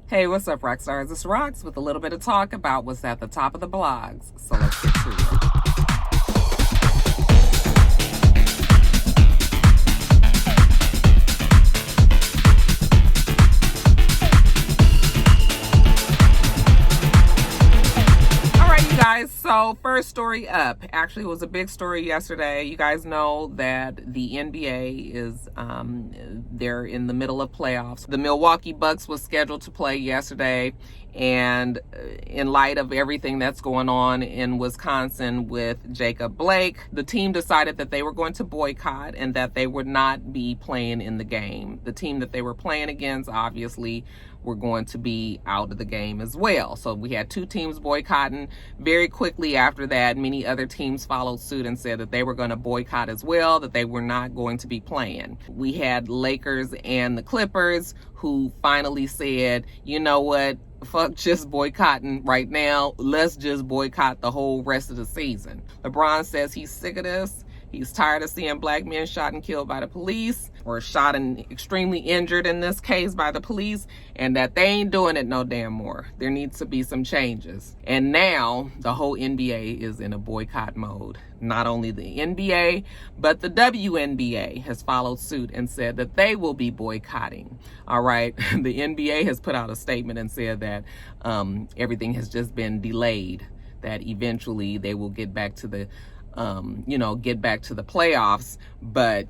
Hey, what's up, Roxstars? It's Rox with a little bit of talk about what's at the top of the blogs. So let's get to it. Guys, so first story up. Actually, it was a big story yesterday. You guys know that the NBA is they're in the middle of playoffs. The Milwaukee Bucks was scheduled to play yesterday, and in light of everything that's going on in Wisconsin with Jacob Blake, the team decided that they were going to boycott and that they would not be playing in the game. The team that they were playing against, obviously, were going to be out of the game as well. So we had two teams boycotting. Very quickly after that, many other teams followed suit and said that they were going to boycott as well, that they were not going to be playing. We had Lakers and the Clippers who finally said, you know what, fuck just boycotting right now. Let's just boycott the whole rest of the season. LeBron says he's sick of this. He's tired of seeing black men shot and killed by the police, or shot and extremely injured in this case by the police, and that they ain't doing it no damn more. There needs to be some changes. And now the whole NBA is in a boycott mode. Not only the NBA, but the WNBA has followed suit and said that they will be boycotting. All right. The NBA has put out a statement and said that everything has just been delayed, that eventually they will get back to the get back to the playoffs. But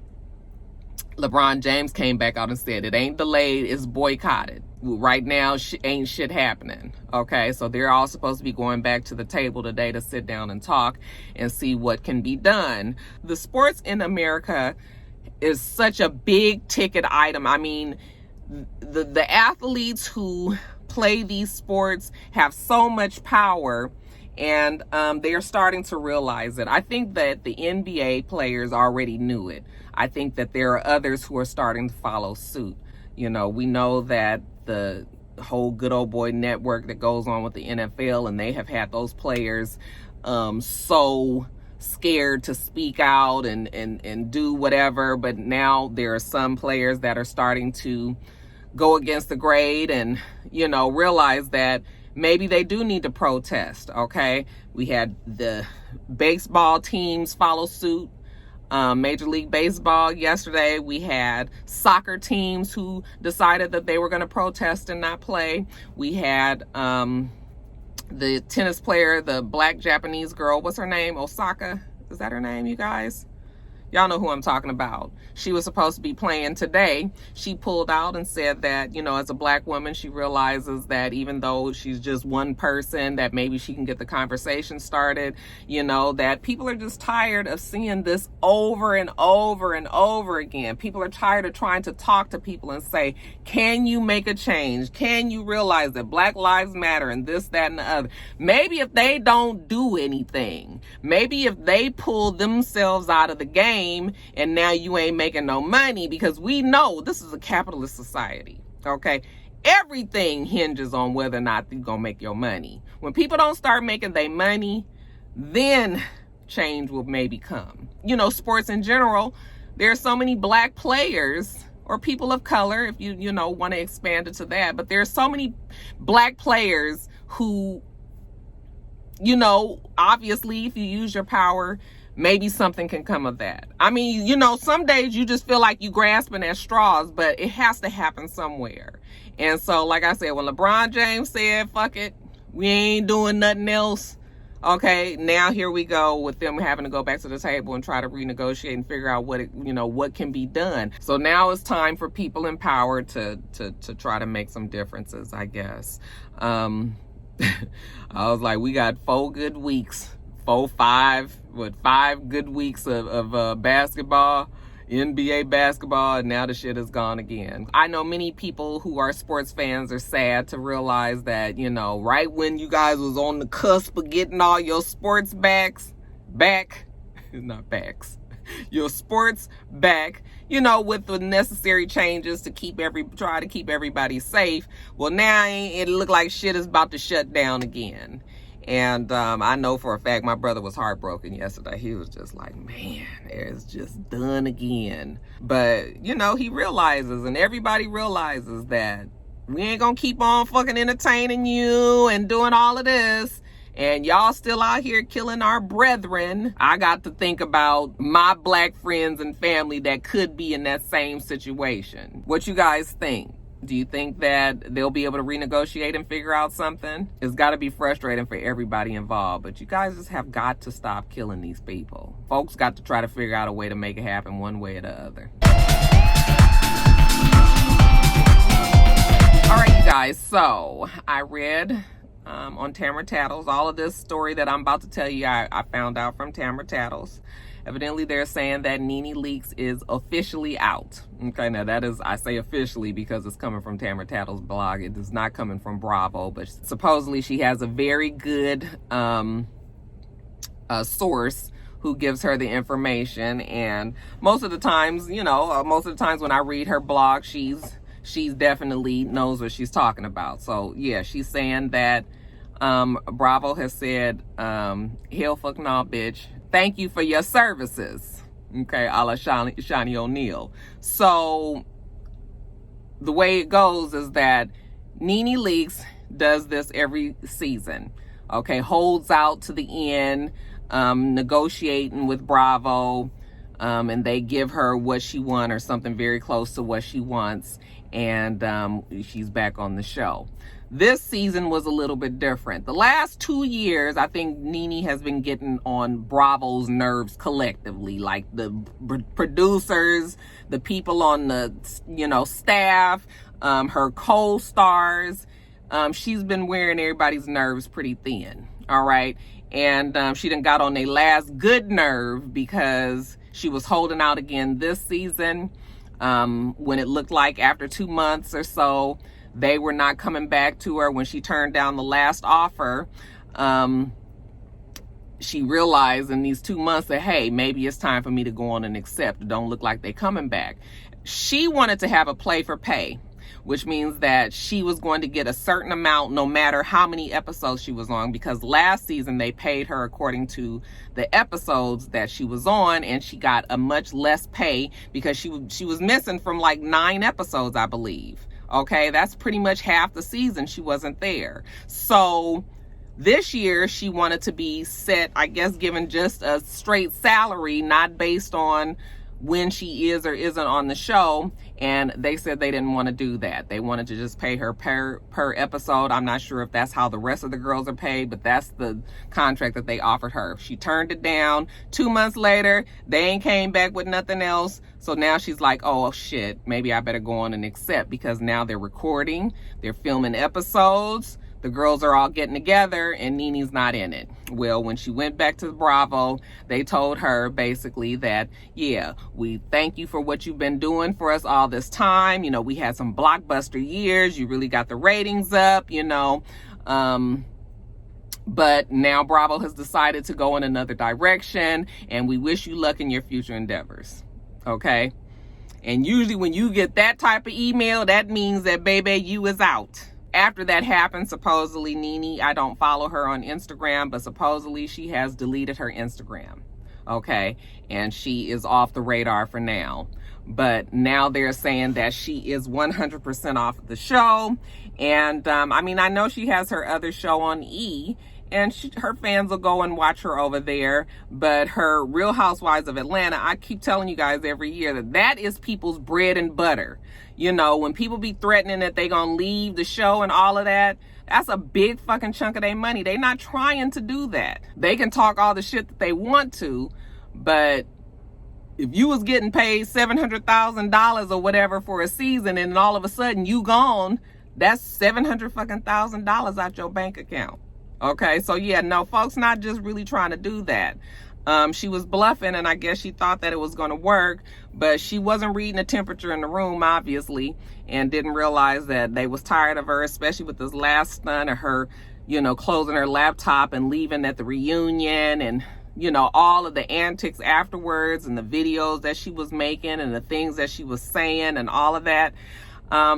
LeBron James came back out and said it ain't delayed, it's boycotted. Right now, ain't shit happening. Okay, so they're all supposed to be going back to the table today to sit down and talk and see what can be done. The sports in America is such a big ticket item. I mean, the athletes who play these sports have so much power, and they are starting to realize it. I think that the NBA players already knew it. I think that there are others who are starting to follow suit. You know, we know that the whole good old boy network that goes on with the NFL, and they have had those players so scared to speak out and do whatever. But now there are some players that are starting to go against the grade and, realize that maybe they do need to protest, okay? We had the baseball teams follow suit, Major League Baseball yesterday. We had soccer teams who decided that they were going to protest and not play. We had the tennis player, the black Japanese girl, what's her name? Osaka? Is that her name, you guys? Y'all know who I'm talking about. She was supposed to be playing today. She pulled out and said that, as a black woman, she realizes that even though she's just one person, that maybe she can get the conversation started, that people are just tired of seeing this over and over and over again. People are tired of trying to talk to people and say, can you make a change? Can you realize that Black Lives Matter and this, that, and the other? Maybe if they don't do anything, maybe if they pull themselves out of the game, and now you ain't making no money, because we know this is a capitalist society, okay? Everything hinges on whether or not you're gonna make your money. When people don't start making their money, then change will maybe come. Sports in general, there are so many black players or people of color, if you want to expand it to that, but there are so many black players who, obviously if you use your power, maybe something can come of that. I mean, some days you just feel like you grasping at straws, but it has to happen somewhere. And so, like I said, when LeBron James said, fuck it, we ain't doing nothing else. Okay, now here we go with them having to go back to the table and try to renegotiate and figure out what can be done. So now it's time for people in power to try to make some differences, I guess. I was like, we got 4 good weeks. 5 good weeks of basketball, NBA basketball, and now the shit is gone again. I know many people who are sports fans are sad to realize that, right when you guys was on the cusp of getting all your sports your sports back, with the necessary changes to try to keep everybody safe. Well, now it look like shit is about to shut down again. And I know for a fact my brother was heartbroken yesterday. He was just like, man, it's just done again. But, he realizes, and everybody realizes, that We ain't gonna keep on fucking entertaining you and doing all of this, and y'all still out here killing our brethren. I got to think about my black friends and family that could be in that same situation. What you guys think? Do you think that they'll be able to renegotiate and figure out something? It's got to be frustrating for everybody involved, but you guys just have got to stop killing these people. Folks got to try to figure out a way to make it happen one way or the other. All right, you guys, so I read on Tamara Tattles, all of this story that I'm about to tell you, I found out from Tamara Tattles. Evidently, they're saying that Nene Leakes is officially out. Okay, now that is, I say officially because it's coming from Tamara Tattles' blog. It is not coming from Bravo, but supposedly she has a very good source who gives her the information. And most of the times, you know, most of the times when I read her blog, she's definitely knows what she's talking about. So yeah, she's saying that Bravo has said, hell fuck nah, bitch. Thank you for your services. Okay, a la Shani O'Neal. So the way it goes is that Nene Leakes does this every season. Okay, holds out to the end, negotiating with Bravo, and they give her what she wants or something very close to what she wants, and she's back on the show. This season was a little bit different. The last 2 years, I think Nene has been getting on Bravo's nerves collectively, like the producers, the people on the, you know, staff, her co-stars. She's been wearing everybody's nerves pretty thin, all right? And she done got on their last good nerve because she was holding out again this season, when it looked like after 2 months or so, they were not coming back to her. When she turned down the last offer, she realized in these 2 months that, hey, maybe it's time for me to go on and accept. It don't look like they coming back. She wanted to have a play for pay, which means that she was going to get a certain amount no matter how many episodes she was on, because last season they paid her according to the episodes that she was on, and she got a much less pay because she was missing from like 9 episodes, I believe. Okay, that's pretty much half the season she wasn't there. So this year she wanted to be set, I guess, given just a straight salary, not based on when she is or isn't on the show. And they said they didn't want to do that. They wanted to just pay her per episode. I'm not sure if that's how the rest of the girls are paid, but that's the contract that they offered her. She turned it down. 2 months later, they ain't came back with nothing else. So now she's like, oh shit, maybe I better go on and accept, because now they're recording, they're filming episodes, the girls are all getting together, and Nene's not in it. Well, when she went back to Bravo, they told her basically that, yeah, we thank you for what you've been doing for us all this time. You know, we had some blockbuster years. You really got the ratings up, you know. But now Bravo has decided to go in another direction, and we wish you luck in your future endeavors. Okay? And usually when you get that type of email, that means that, baby, you is out. After that happened, supposedly Nene, I don't follow her on Instagram, but supposedly she has deleted her Instagram. Okay? And she is off the radar for now. But now they're saying that she is 100% off the show. And, I mean, I know she has her other show on E! And her fans will go and watch her over there. But her Real Housewives of Atlanta, I keep telling you guys every year that is people's bread and butter. You know, when people be threatening that they gonna leave the show and all of that, that's a big fucking chunk of their money. They not trying to do that. They can talk all the shit that they want to, but if you was getting paid $700,000 or whatever for a season, and all of a sudden you gone, that's $700,000 out your bank account. Okay, so yeah, no, folks not just really trying to do that. She was bluffing, and I guess she thought that it was going to work, but she wasn't reading the temperature in the room, obviously, and didn't realize that they was tired of her, especially with this last stunt of her, you know, closing her laptop and leaving at the reunion, and, you know, all of the antics afterwards, and the videos that she was making, and the things that she was saying, and all of that.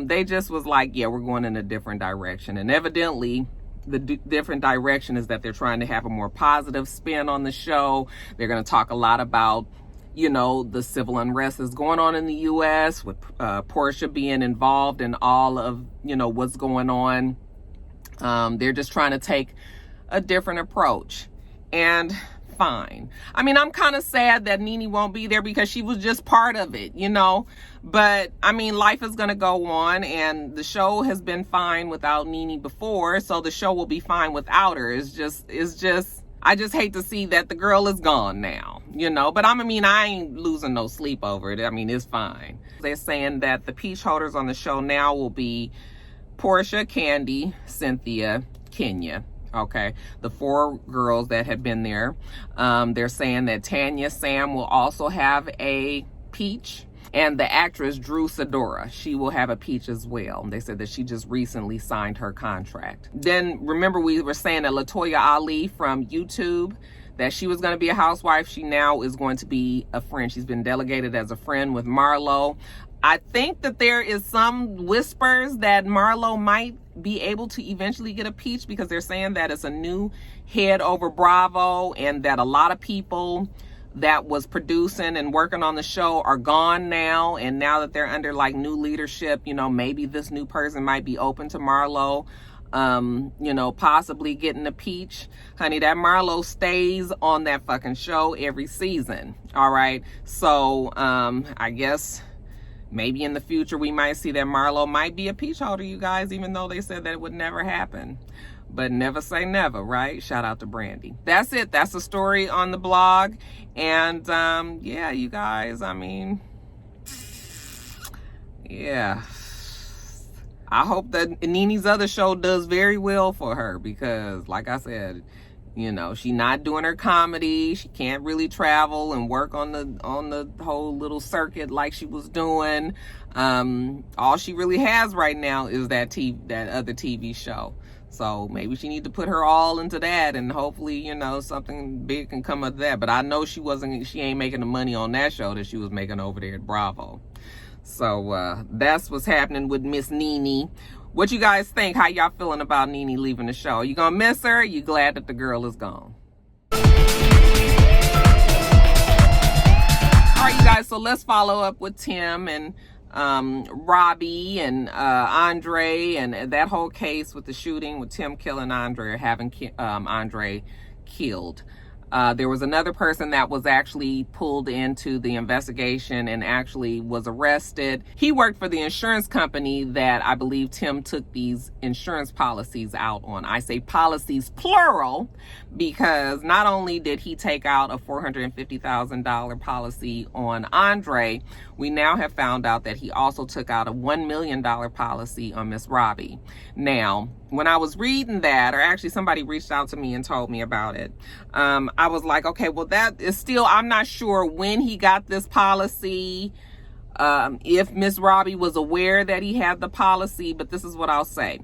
They just was like, yeah, we're going in a different direction. And evidently, the different direction is that they're trying to have a more positive spin on the show. They're going to talk a lot about you know, the civil unrest is going on in the U.S. with Porsha being involved in all of, you know, what's going on. They're just trying to take a different approach. And fine. I mean, I'm kind of sad that Nene won't be there because she was just part of it, you know. But I mean, life is going to go on, and the show has been fine without Nene before, so the show will be fine without her. It's just I just hate to see that the girl is gone now, you know. But I mean, I ain't losing no sleep over it. I mean, it's fine. They're saying that the peach holders on the show now will be Porsha, Candy, Cynthia, Kenya. Okay, the 4 girls that had been there. They're saying that Tanya Sam will also have a peach, and the actress Drew Sidora, she will have a peach as well. They said that she just recently signed her contract. Then remember, we were saying that Latoya Ali from YouTube, that she was going to be a housewife. She now is going to be a friend. She's been delegated as a friend with Marlo. I think that there is some whispers that Marlo might be able to eventually get a peach, because they're saying that it's a new head over Bravo, and that a lot of people that was producing and working on the show are gone now. And now that they're under like new leadership, you know, maybe this new person might be open to Marlo, you know, possibly getting a peach. Honey, that Marlo stays on that fucking show every season. All right. So, I guess maybe in the future we might see that Marlo might be a peach holder, you guys, even though they said that it would never happen. But never say never, right? Shout out to Brandy. That's it. That's the story on the blog. And yeah, you guys, I mean, yeah. I hope that Nene's other show does very well for her, because like I said, you know, she not doing her comedy. She can't really travel and work on the whole little circuit like she was doing. All she really has right now is that other TV show. So maybe she need to put her all into that, and hopefully, you know, something big can come of that. But I know she ain't making the money on that show that she was making over there at Bravo. So that's what's happening with Miss Nene. What you guys think? How y'all feeling about Nene leaving the show? You gonna miss her? You glad that the girl is gone? All right, you guys, so let's follow up with Tim and Robbie and Andre, and that whole case with the shooting with Tim killing Andre, or having Andre killed. There was another person that was actually pulled into the investigation and actually was arrested. He worked for the insurance company that I believe Tim took these insurance policies out on. I say policies plural, because not only did he take out a $450,000 policy on Andre, we now have found out that he also took out a $1 million policy on Miss Robbie. Now, when I was reading that, or actually somebody reached out to me and told me about it, I was like, okay, well, that is still, I'm not sure when he got this policy, if Miss Robbie was aware that he had the policy, but this is what I'll say.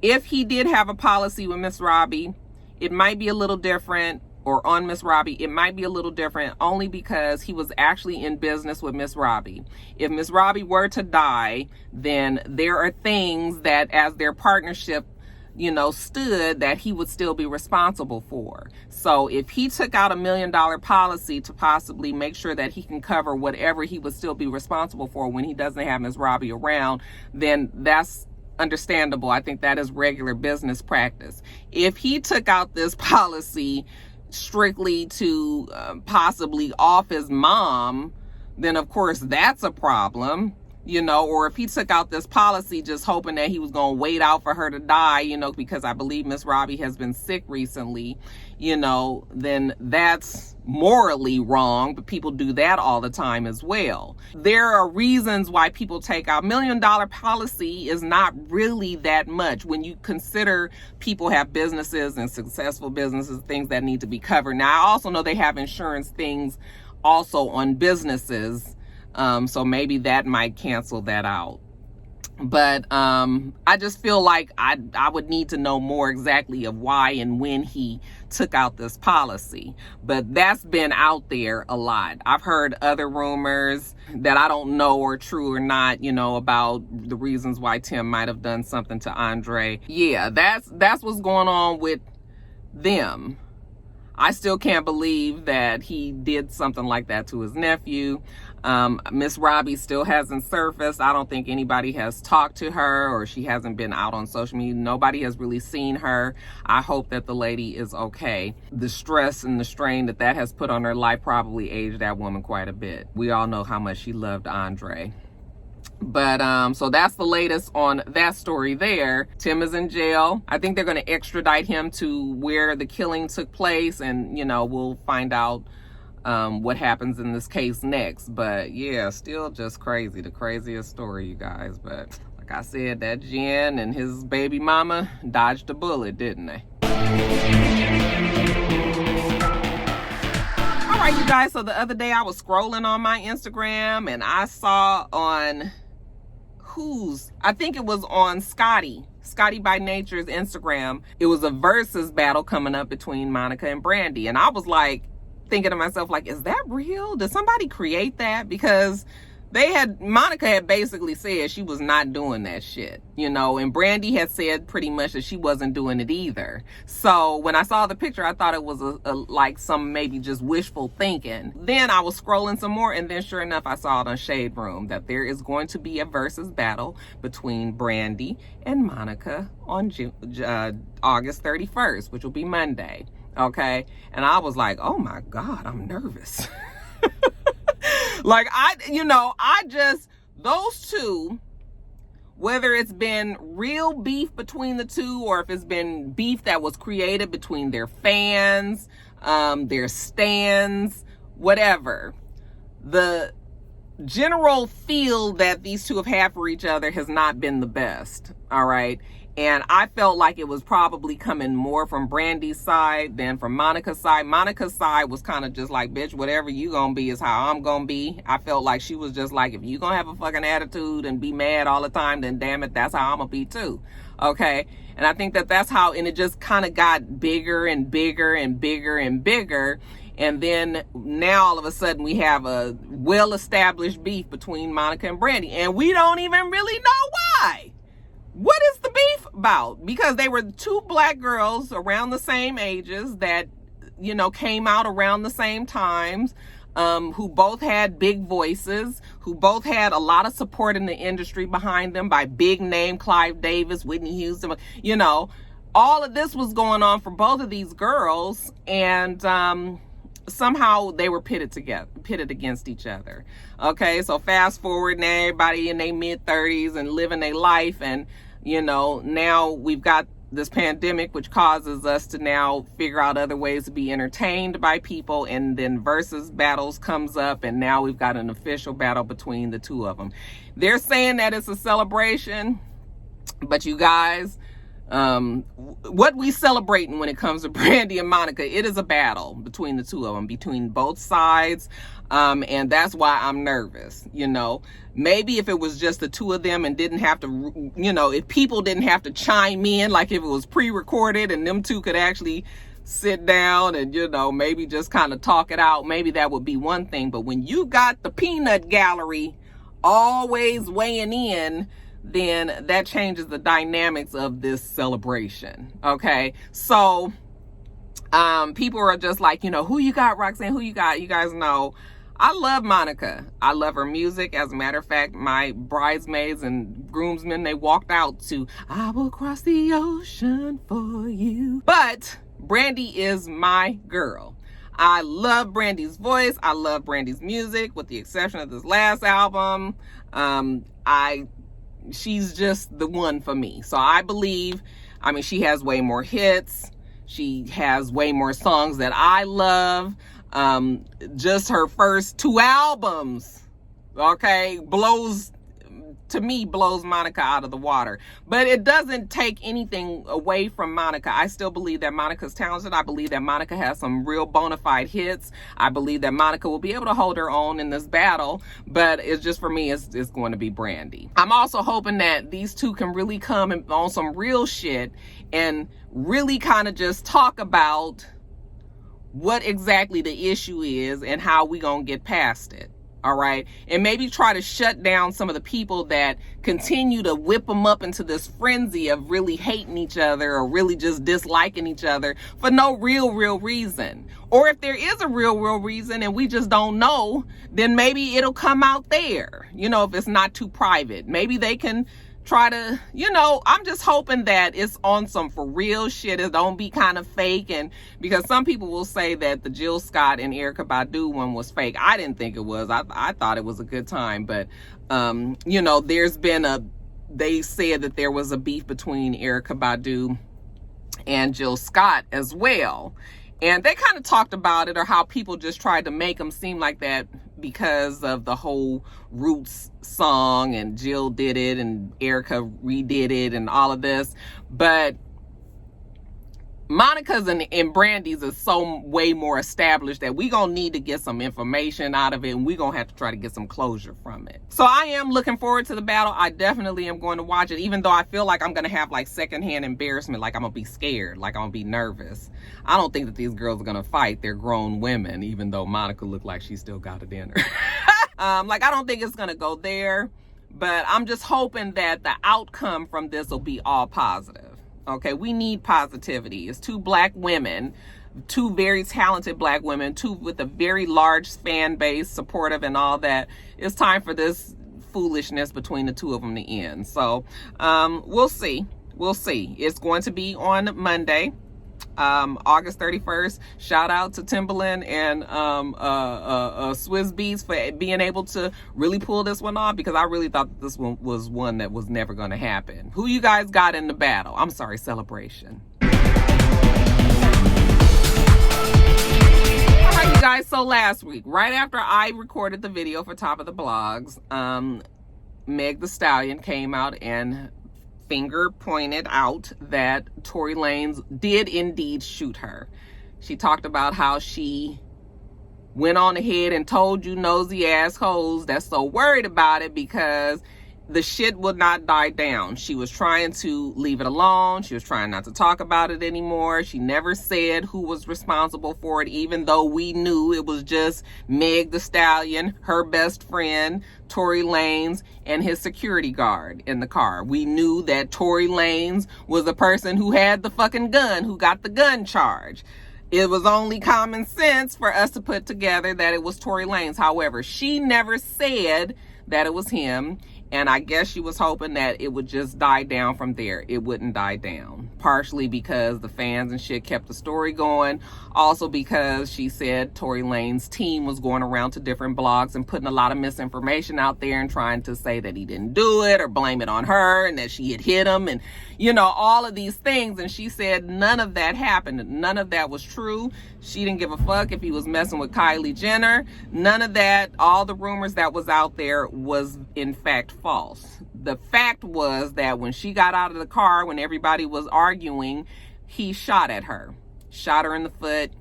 If he did have a policy with Miss Robbie, it might be a little different, or on Miss Robbie, it might be a little different, only because he was actually in business with Miss Robbie. If Miss Robbie were to die, then there are things that, as their partnership, you know, stood, that he would still be responsible for. So if he took out $1 million policy to possibly make sure that he can cover whatever he would still be responsible for when he doesn't have Miss Robbie around, then that's understandable. I think that is regular business practice. If he took out this policy strictly to possibly off his mom, then of course that's a problem, you know. Or if he took out this policy just hoping that he was going to wait out for her to die, you know, because I believe Miss Robbie has been sick recently, you know, then that's morally wrong. But people do that all the time as well. There are reasons why people take out $1 million policy is not really that much when you consider people have businesses and successful businesses, things that need to be covered. Now, I also know they have insurance things also on businesses, so maybe that might cancel that out. But I just feel like I would need to know more exactly of why and when he took out this policy. But that's been out there a lot. I've heard other rumors that I don't know are true or not, you know, about the reasons why Tim might have done something to Andre. Yeah, that's what's going on with them. I still can't believe that he did something like that to his nephew. Miss Robbie still hasn't surfaced. I don't think anybody has talked to her, or she hasn't been out on social media. Nobody has really seen her. I hope that the lady is okay. The stress and the strain that that has put on her life probably aged that woman quite a bit. We all know how much she loved Andre. But so that's the latest on that story there. Tim is in jail. I think they're going to extradite him to where the killing took place, and you know, we'll find out what happens in this case next. But yeah, still just crazy. The craziest story, you guys. But like I said, that Jen and his baby mama dodged a bullet, didn't they? All right, you guys, so the other day I was scrolling on my Instagram and I saw on I think it was on Scotty by Nature's Instagram, it was a versus battle coming up between Monica and Brandy. And I was like thinking to myself, like, is that real? Did somebody create that? Because Monica had basically said she was not doing that shit, you know, and Brandy had said pretty much that she wasn't doing it either. So when I saw the picture, I thought it was like some maybe just wishful thinking. Then I was scrolling some more, and then sure enough, I saw it on Shade Room that there is going to be a versus battle between Brandy and Monica on August 31st, which will be Monday. Okay. And I was like, oh my God, I'm nervous. Like, those two, whether it's been real beef between the two, or if it's been beef that was created between their fans, their stans, whatever, the general feel that these two have had for each other has not been the best. All right. And I felt like it was probably coming more from Brandy's side than from Monica's side. Monica's side was kind of just like, bitch, whatever you gonna be is how I'm gonna be. I felt like she was just like, if you gonna have a fucking attitude and be mad all the time, then damn it, that's how I'm gonna be too. Okay. And I think that that's how, and it just kind of got bigger and bigger and bigger and bigger. And then now all of a sudden we have a well-established beef between Monica and Brandy, and we don't even really know why. What is the beef about? Because they were two black girls around the same ages that, you know, came out around the same times, who both had big voices, who both had a lot of support in the industry behind them by big name Clive Davis, Whitney Houston. You know, all of this was going on for both of these girls, and somehow they were pitted against each other. Okay, so fast forward, now everybody in their mid-30s and living their life, and you know, now we've got this pandemic, which causes us to now figure out other ways to be entertained by people, and then versus battles comes up, and now we've got an official battle between the two of them. They're saying that it's a celebration, but you guys, what we celebrating when it comes to Brandy and Monica, it is a battle between the two of them, between both sides, and that's why I'm nervous. You know, maybe if it was just the two of them and didn't have to, you know, if people didn't have to chime in, like if it was pre-recorded and them two could actually sit down and, you know, maybe just kind of talk it out, maybe that would be one thing. But when you got the peanut gallery always weighing in, then that changes the dynamics of this celebration. Okay, so people are just like, you know, who you got, Roxanne? Who you got? You guys know I love Monica. I love her music. As a matter of fact, my bridesmaids and groomsmen, they walked out to I Will Cross the Ocean for You. But Brandy is my girl. I love Brandy's voice. I love Brandy's music, with the exception of this last album. She's just the one for me. So I believe, I mean, she has way more hits. She has way more songs that I love. Just her first 2 albums, okay, blows Monica out of the water. But it doesn't take anything away from Monica. I still believe that Monica's talented. I believe that Monica has some real bona fide hits. I believe that Monica will be able to hold her own in this battle. But it's just, for me, it's going to be Brandy. I'm also hoping that these two can really come on some real shit and really kind of just talk about what exactly the issue is and how we gonna get past it. all right? And maybe try to shut down some of the people that continue to whip them up into this frenzy of really hating each other or really just disliking each other for no real reason. Or if there is a real reason and we just don't know, then maybe it'll come out there, you know, if it's not too private. Maybe they can try to, you know, I'm just hoping that it's on some for real shit. It don't be kind of fake. And because some people will say that the Jill Scott and Erykah Badu one was fake. I didn't think it was. I thought it was a good time. But, you know, they said that there was a beef between Erykah Badu and Jill Scott as well. And they kind of talked about it, or how people just tried to make them seem like that because of the whole Roots song, and Jill did it and Erykah redid it and all of this. But Monica's and Brandy's is so way more established that we gonna need to get some information out of it, and we gonna have to try to get some closure from it. So I am looking forward to the battle. I definitely am going to watch it, even though I feel like I'm gonna have like secondhand embarrassment, like I'm gonna be scared, like I'm gonna be nervous. I don't think that these girls are gonna fight. They're grown women, even though Monica looked like she still got it in her. Like, I don't think it's gonna go there, but I'm just hoping that the outcome from this will be all positive. Okay, we need positivity. It's two black women, two very talented black women, two with a very large fan base, supportive and all that. It's time for this foolishness between the two of them to end. So we'll see. We'll see. It's going to be on Monday, August 31st. Shout out to Timbaland and Swizz Beatz for being able to really pull this one off, because I really thought that this one was one that was never going to happen. Who you guys got in the battle? I'm sorry, celebration. All right, you guys, so last week, right after I recorded the video for Top of the Blogs, Meg the Stallion came out and finger pointed out that Tory Lanez did indeed shoot her. She talked about how she went on ahead and told you nosy assholes that's so worried about it because the shit would not die down. She was trying to leave it alone. She was trying not to talk about it anymore. She never said who was responsible for it, even though we knew it was just Meg the Stallion, her best friend, Tory Lanez, and his security guard in the car. We knew that Tory Lanez was the person who had the fucking gun, who got the gun charge. It was only common sense for us to put together that it was Tory Lanez. However, she never said that it was him. And I guess she was hoping that it would just die down from there. It wouldn't die down. Partially because the fans and shit kept the story going. Also because she said Tory Lanez's team was going around to different blogs and putting a lot of misinformation out there and trying to say that he didn't do it or blame it on her and that she had hit him and, you know, all of these things. And she said none of that happened. None of that was true. She didn't give a fuck if he was messing with Kylie Jenner. None of that. All the rumors that was out there was in fact false. The fact was that when she got out of the car, when everybody was arguing, he shot at her. Shot her in the foot,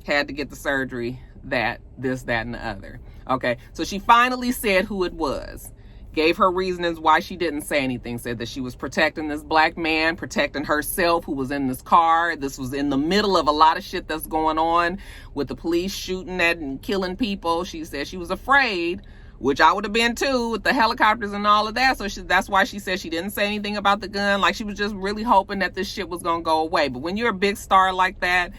had to get the surgery, that, this, that, and the other. Okay, so she finally said who it was. Gave her reasons why she didn't say anything. Said that she was protecting this black man, protecting herself who was in this car. This was in the middle of a lot of shit that's going on with the police shooting at and killing people. She said she was afraid, which I would have been too, with the helicopters and all of that. So that's why she said she didn't say anything about the gun. Like, she was just really hoping that this shit was going to go away. But when you're a big star like that,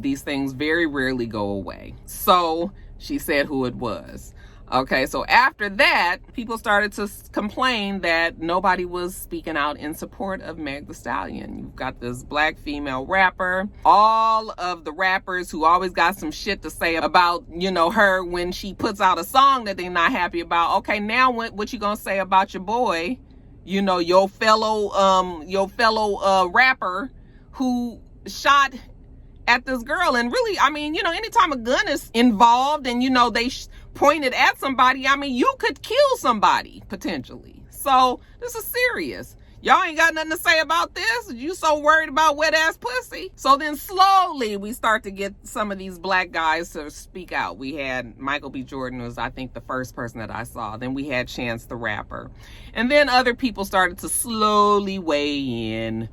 these things very rarely go away. So she said who it was. Okay, so after that, people started to complain that nobody was speaking out in support of Meg the Stallion. You've got this black female rapper. All of the rappers who always got some shit to say about, you know, her when she puts out a song that they're not happy about. Okay, now what you gonna say about your boy, you know, your fellow rapper who shot at this girl? And really, I mean, you know, anytime a gun is involved and, you know, they pointed at somebody, I mean, you could kill somebody potentially. So this is serious. Y'all ain't got nothing to say about this? You so worried about wet ass pussy? So then slowly we start to get some of these black guys to speak out. We had Michael B. Jordan was, I think, the first person that I saw. Then we had Chance the Rapper. And then other people started to slowly weigh in.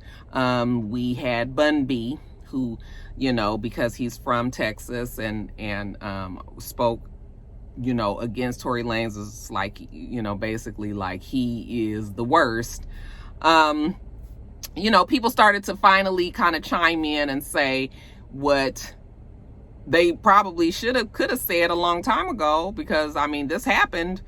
We had Bun B, who, you know, because he's from Texas and spoke you know, against Tory Lanez is like, you know, basically like he is the worst. You know, people started to finally kind of chime in and say what they probably could have said a long time ago, because I mean, this happened.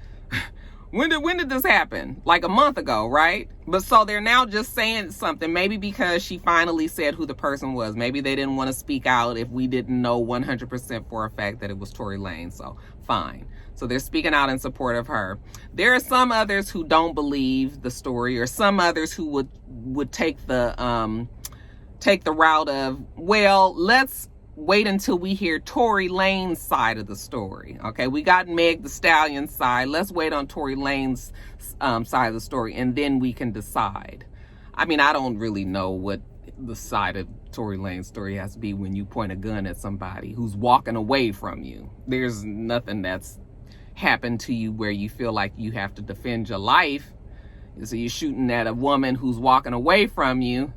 When did this happen? Like a month ago, right? But so they're now just saying something, maybe because she finally said who the person was. Maybe they didn't want to speak out if we didn't know 100% for a fact that it was Tory Lanez. So fine. So they're speaking out in support of her. There are some others who don't believe the story, or some others who would take the route of, well, let's wait until we hear Tory Lanez's side of the story. Okay, we got Meg the Stallion's side. Let's wait on Tory Lanez's side of the story, and then we can decide. I mean, I don't really know what the side of Tory Lanez's story has to be when you point a gun at somebody who's walking away from you. There's nothing that's happened to you where you feel like you have to defend your life. So you're shooting at a woman who's walking away from you.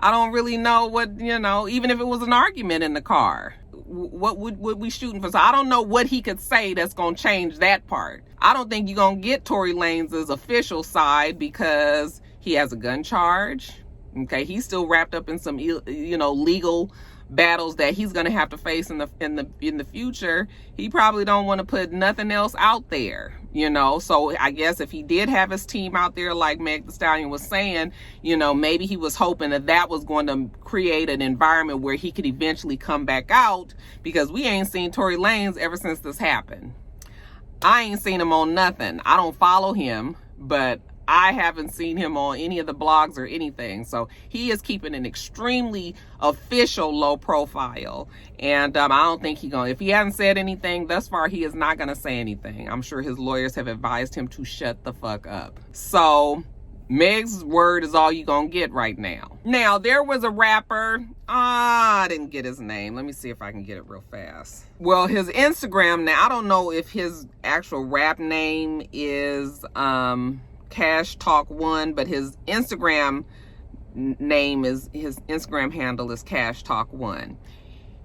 I don't really know what, you know, even if it was an argument in the car, what would we shooting for? So I don't know what he could say that's going to change that part. I don't think you're going to get Tory Lanez's official side because he has a gun charge. Okay, he's still wrapped up in some, you know, legal battles that he's going to have to face in the future. He probably don't want to put nothing else out there, you know. So I guess if he did have his team out there, like Meg the Stallion was saying, you know, maybe he was hoping that was going to create an environment where he could eventually come back out, because we ain't seen Tory Lanez ever since this happened. I ain't seen him on nothing. I don't follow him, but I haven't seen him on any of the blogs or anything. So he is keeping an extremely official low profile. And I don't think if he hasn't said anything thus far, he is not going to say anything. I'm sure his lawyers have advised him to shut the fuck up. So Meg's word is all you gonna get right now. Now, there was a rapper, I didn't get his name. Let me see if I can get it real fast. Well, his Instagram, now I don't know if his actual rap name is Cash Talk 1, but his Instagram handle is Cash Talk 1.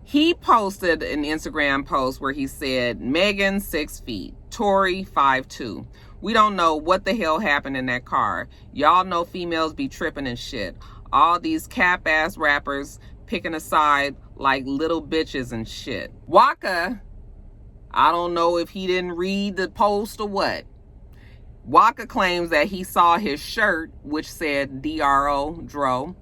He posted an Instagram post where he said, Megan 6 feet, Tory 5'2". We don't know what the hell happened in that car. Y'all know females be tripping and shit. All these cap ass rappers picking a side like little bitches and shit. Waka, I don't know if he didn't read the post or what. Waka claims that he saw his shirt, which said DRO,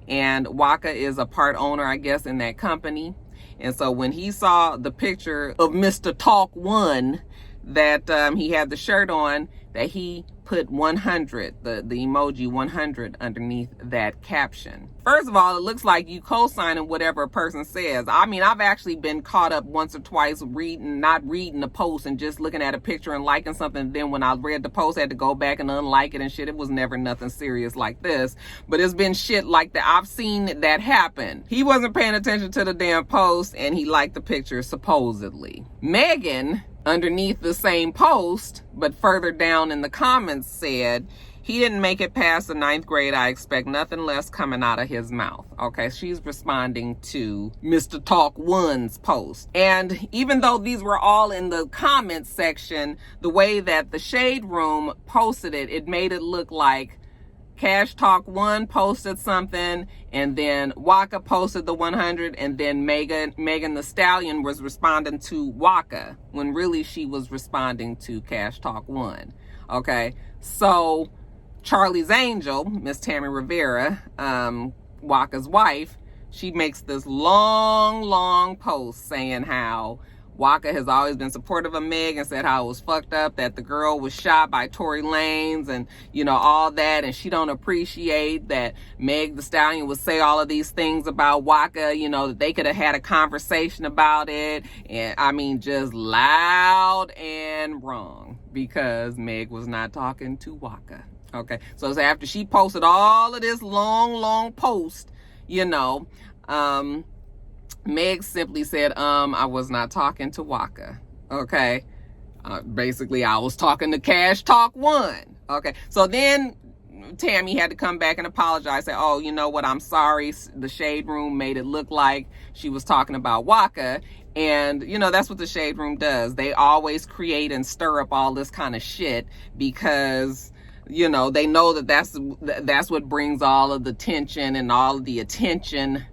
and Waka is a part owner, I guess, in that company. And so when he saw the picture of Mr. Talk 1, that he had the shirt on, that he put 100, the emoji 100 underneath that caption. First of all, it looks like you co-signing whatever a person says. I mean, I've actually been caught up once or twice not reading the post and just looking at a picture and liking something. Then when I read the post, I had to go back and unlike it and shit. It was never nothing serious like this. But it's been shit like that. I've seen that happen. He wasn't paying attention to the damn post and he liked the picture, supposedly. Megan, underneath the same post, but further down in the comments, said, he didn't make it past the 9th grade. I expect nothing less coming out of his mouth. Okay, she's responding to Mr. Talk 1's post. And even though these were all in the comments section, the way that the Shade Room posted it, it made it look like Cash Talk 1 posted something, and then Waka posted the 100, and then Megan the Stallion was responding to Waka, when really she was responding to Cash Talk 1. Okay, so Charlie's Angel, Miss Tammy Rivera, Waka's wife, she makes this long post saying how Waka has always been supportive of Meg and said how it was fucked up that the girl was shot by Tory Lanez and, you know, all that. And she don't appreciate that Meg the Stallion would say all of these things about Waka, you know, that they could have had a conversation about it. And I mean, just loud and wrong, because Meg was not talking to Waka. Okay, so after she posted all of this long post, you know, Meg simply said, I was not talking to Waka. Okay. Basically, I was talking to Cash Talk 1. Okay. So then Tammy had to come back and apologize, say, oh, you know what, I'm sorry, the Shade Room made it look like she was talking about Waka. And, you know, that's what the Shade Room does. They always create and stir up all this kind of shit because, you know, they know that that's what brings all of the tension and all of the attention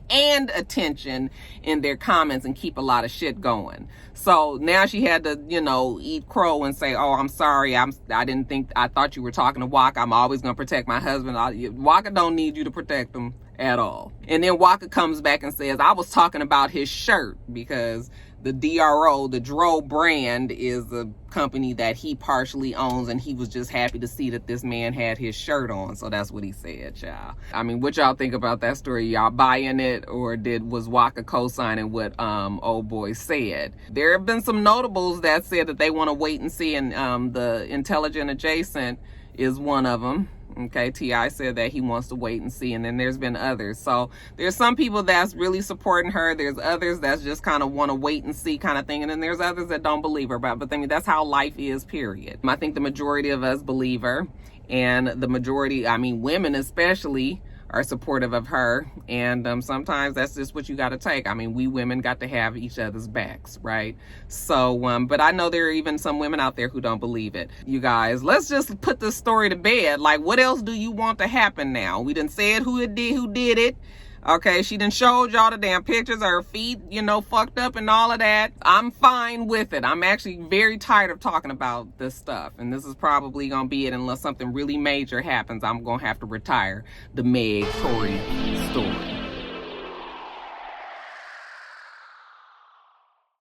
and attention in their comments and keep a lot of shit going. So now she had to, you know, eat crow and say, oh, I'm sorry, I thought you were talking to Waka. I'm always gonna protect my husband. Waka don't need you to protect him at all. And then Waka comes back and says, I was talking about his shirt, because the DRO brand is a company that he partially owns, and he was just happy to see that this man had his shirt on. So that's what he said, y'all. I mean, what y'all think about that story? Y'all buying it, or was Waka co-signing what old boy said? There have been some notables that said that they want to wait and see, and the Intelligent Adjacent is one of them. Okay, T.I. said that he wants to wait and see, and then there's been others. So there's some people that's really supporting her. There's others that's just kind of want to wait and see kind of thing, and then there's others that don't believe her. But I mean, that's how life is, period. I think the majority of us believe her, and the majority, I mean, women especially, are supportive of her, and sometimes that's just what you got to take. I mean, we women got to have each other's backs, right? So but I know there are even some women out there who don't believe it. You guys, let's just put this story to bed. Like, what else do you want to happen now? We done said who did it. Okay, she done showed y'all the damn pictures of her feet, you know, fucked up and all of that. I'm fine with it. I'm actually very tired of talking about this stuff. And this is probably going to be it unless something really major happens. I'm going to have to retire the Meg Tory story.